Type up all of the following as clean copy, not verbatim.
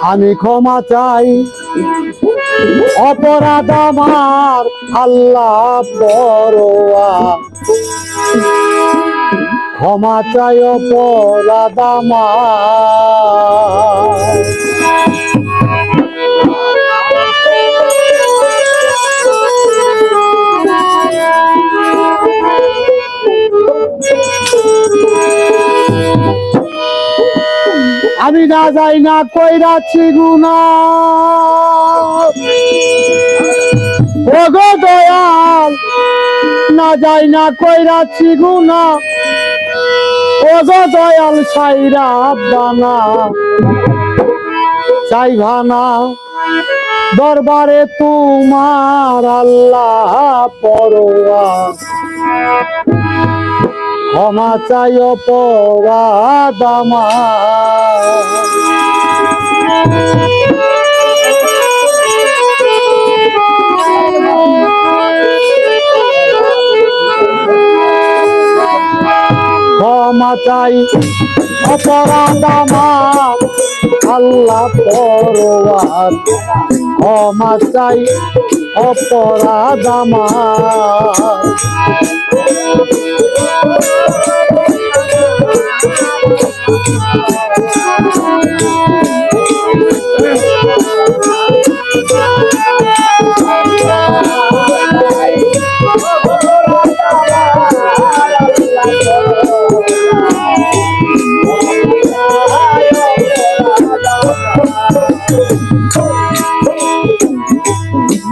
আমি ক্ষমা চাই অপরাধ আমার আল্লাহ পরোয়া ক্ষমা চাই অপরাধ আমার আমি না যাই না কইরাছি গুনাহ ও গো দয়াল না যাই না কইরাছি গুনাহ ও গো দয়াল সাইরা বানা চাইভানা দরবারে তোমার আল্লাহ পরোয়া ক্ষমা চাই অপরাধ আমার ক্ষমা চাই অপরাধ আমার আল্লাহ পরোয়া ক্ষমা চাই অপরাধ আমার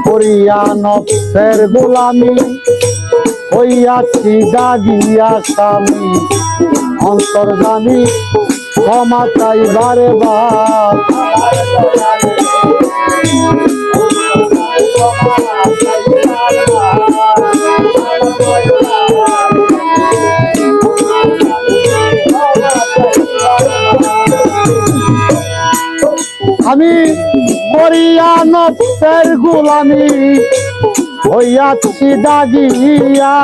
করিয়া নফসের গোলামি হইয়াছি জাগিয়া স্বামী অন্তর্গামী ক্ষমা চাই বারে বার আমি করিয়া নফসের গোলামি হইয়াছি দাগিয়া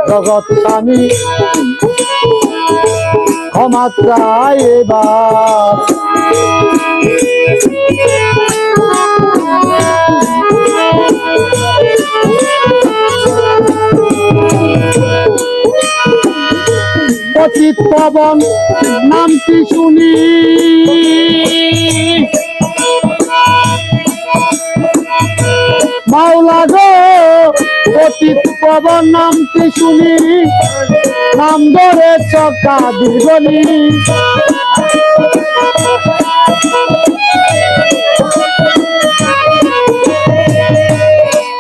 জগৎ স্বামী ক্ষমা চাই এবার পতিত পবন নামটি শুনি মাওলা গো পতিত পবন নামটি শুনি নাম ধরে চকা দীর্ঘনি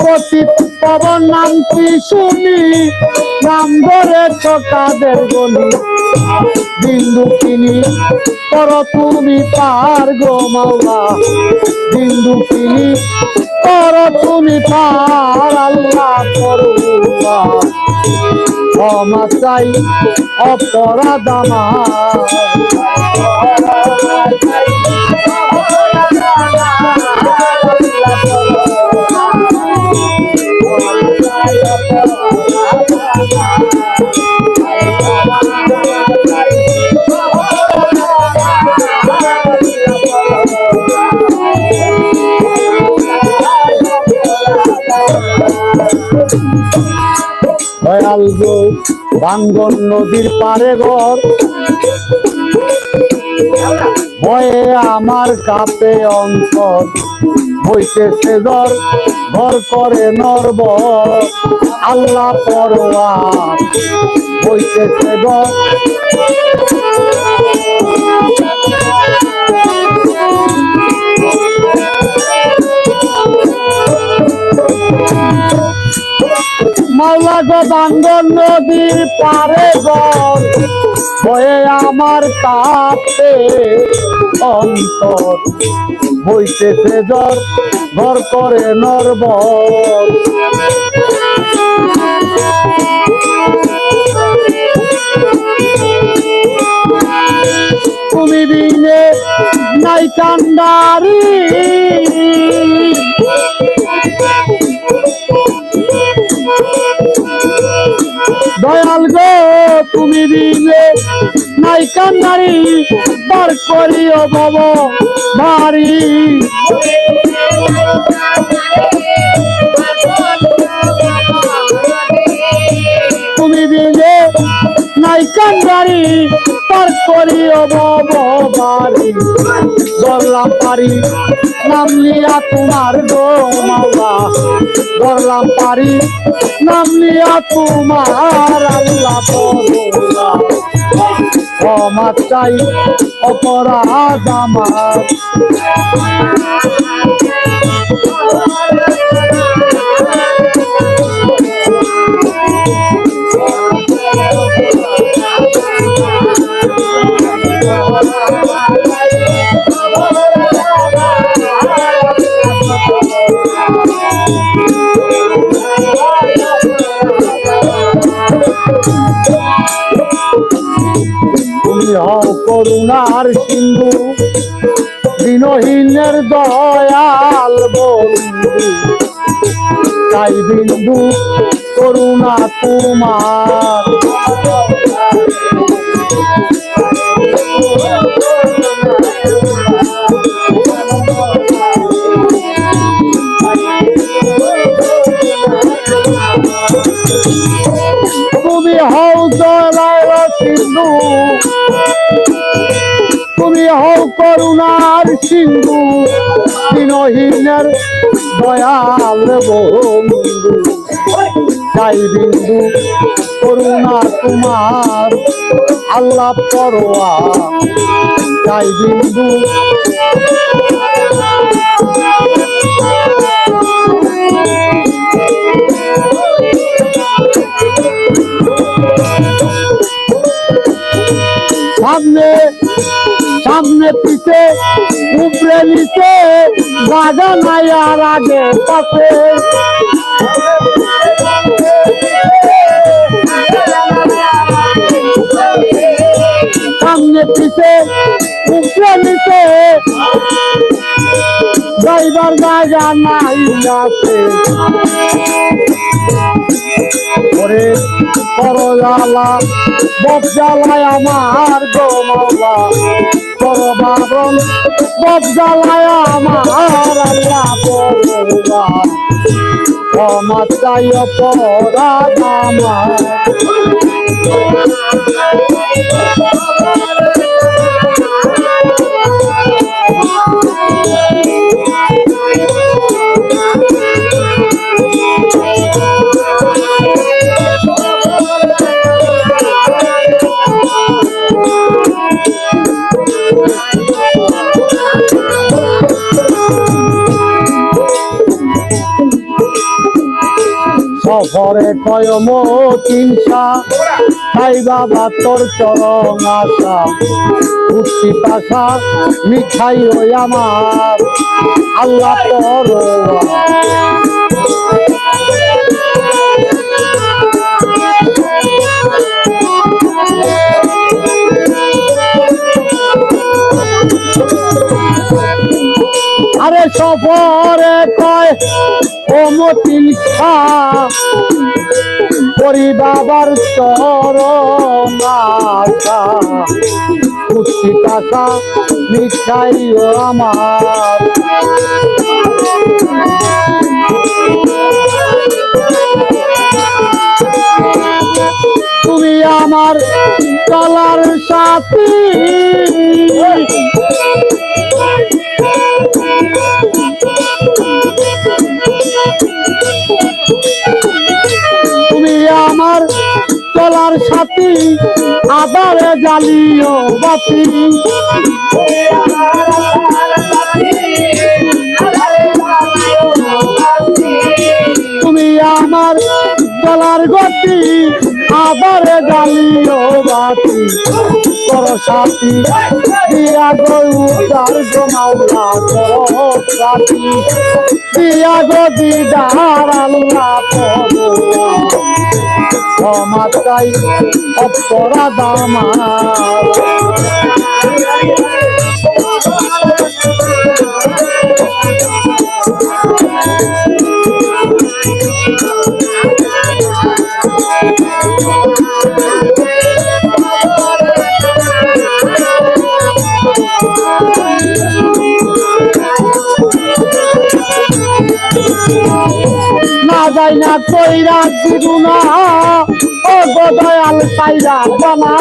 পতিত পবন নামটি শুনি নাম ধরে চকাদের গলি বিন্দু কিনি কর তুমি পার গো মাওলা বিন্দু কিনি কর তুমি পার আল্লাহ করুণা ক্ষমা চাই অপরাধ আমার দয়াল গো ভাঙ্গন নদীর পারে ঘর ভয়ে আমার কাপে অন্তর হইতেছে জ্বর ঘর করে নরব আল্লাহ পরোয়া হইতেছে জ্বর মাওলা গো ভাঙ্গন নদীর পারে ঘর হয়ে আমার কাপে অন্তর হইতেছে জ্বর ঘর করে নরবর তুমি বিনে নাই কান্ডারি দয়াল গো তুমি তুমি দিলে নাই কান্নারি পার করিও ভব ভারী তুমি দিলে নাই কান্নারি পার করিও ভব ভারী ধরলাম পারি নাম লিয়া তোমার গো মাওলা ধরলাম পারি নাম লিয়া তোমার আল্লাহ পরোয়া ক্ষমা চাই অপরাধ আমার তুমি হও করুণার সিন্ধু দিনহীনের দয়াল বন্ধু তাই বিন্দু করুণা তোমার তুমি হও দয়াল সিন্ধু তুমি হও করুণার সিন্ধু দিনহীনের দয়াল বন্ধু তাই বিন্দু করুণা তোমার আল্লাহ পরোয়া তাই বিন্দু সামনে সামনে পিছে উপরে নিচে বাজা নাই আর আগে পাশে সামনে পিছে উপরে নিচে ড্রাইভার বাজা নাই আছে ওরে করজালা বজ্জালায় আমার গো মাওলা করবাবন বজ্জালায় আমার আল্লাহ পরোয়া ক্ষমা চাই অপরাধ আমার সফরে কয় মতিনসা তাই বাবা তোর চরণ আশা উঠি পাশা মিঠাই ওই আমার আল্লাহ পরোয়া আরে সফরে কয় ও মতিনসা করি বাবার চরণ আশা উঠি পাশা মিঠাই আমার তুমি আমার চলার সাথী তুমি আমার চলার সাথী আদারে জ্বালিও বাতি তুমি আমার চলার গতি আদারে জ্বালিও বাতি কর সাথী দিয়া গো উদ্ধার গো মাওলা কর সাথী দিয়া গো দিদার আল্লাহ পরোয়া ক্ষমা চাই অপরাধ আমার না যাই না কইরা দিগুনা ও গো দয়াল পাইরা জানা